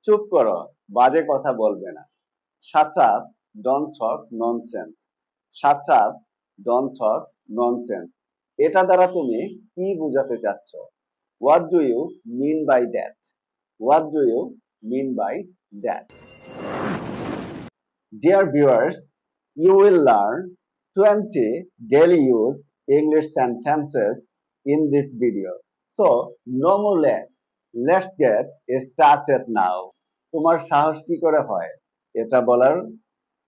চুপ করো, বাজে কথা বলবে না। Shut up, don't talk nonsense. Shut up, don't talk nonsense. এটা দ্বারা তুমি কি বোঝাতে চাচ্ছ? What do you mean by that? What do you mean by that? Dear viewers, you will learn 20 daily use English sentences in this video. So, no more late. Let's get started now. তোমার সাহস কি করে হয় এটা বলার?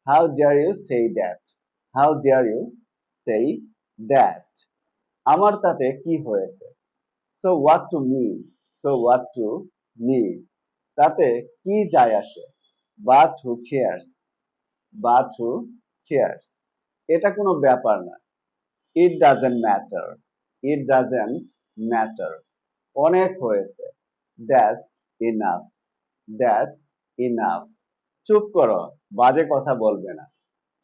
How dare you say that? How dare you say that? আমার তাতে কি হয়েছে? So what to mean? So what to mean? তাতে কি যায় আসে? But who cares? But who cares? এটা কোনো ব্যাপার না। It doesn't matter. It doesn't matter. অনেক হয়েছে। That's enough. That's enough. চুপ করো, বাজে কথা বলবে না।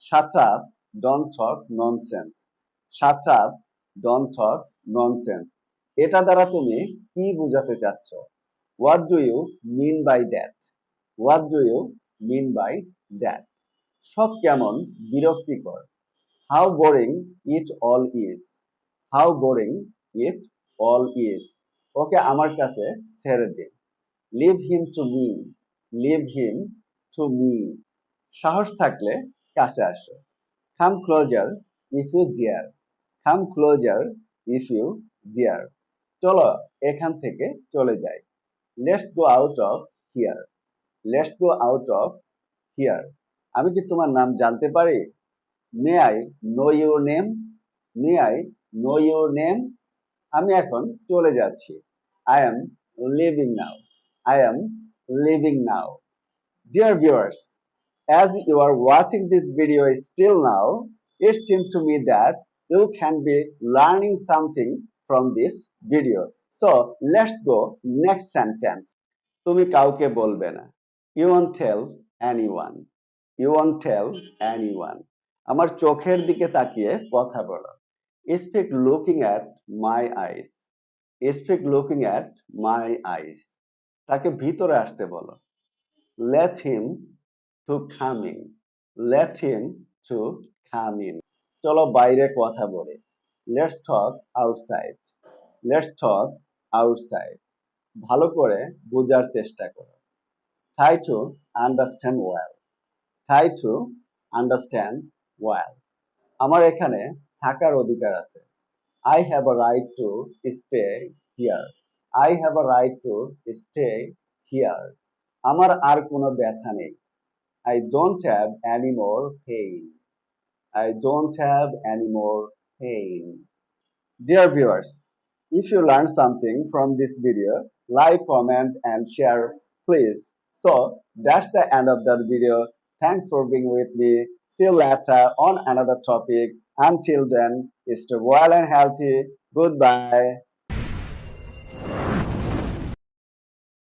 Shut up, don't talk nonsense. Shut up, don't talk nonsense. এটা দ্বারা তুমি কি বোঝাতে চাচ্ছ? What do you mean by that? What do you mean by that? সব কেমন বিরক্তিকর। How boring it all is. How boring it all is. ওকে আমার কাছে ছেড়ে দিন। Leave him to me. Leave him to me. সাহস থাকলে কাছে আসো। Come closer if you dare. Come closer if you dare. চলো এখান থেকে চলে যাই। Let's go out of here. Let's go out of here. আমি কি তোমার নাম জানতে পারি? May I know your name? May I know your name? আমি এখন চলে যাচ্ছি। I am leaving now. I am leaving now. Dear viewers, as you are watching this video still now, it seems to me that you can be learning something from this video. So let's go next sentence. তুমি কাউকে বলবে না। You won't tell anyone. You won't tell anyone. আমার চোখের দিকে তাকিয়ে কথা বলো। Speak looking at my eyes. Speak looking at my eyes. তাকে ভিতরে আসতে বলো। Let him to come in. Let him to come in. চলো বাইরে কথা বলি। Let's talk outside. Let's talk outside. ভালো করে বোঝার চেষ্টা করো। Try to understand well. Try to understand well. আমার এখানে থাকার অধিকার আছে। I have a right to stay here. I have a right to stay here. আমার আর কোনো ব্যথা নেই। I don't have any more pain. I don't have any more pain. Dear viewers, if you learned something from this video, like, comment, and share, please. So that's the end of that video. Thanks for being with me. See you later on another topic. Until then, stay well and healthy. Goodbye.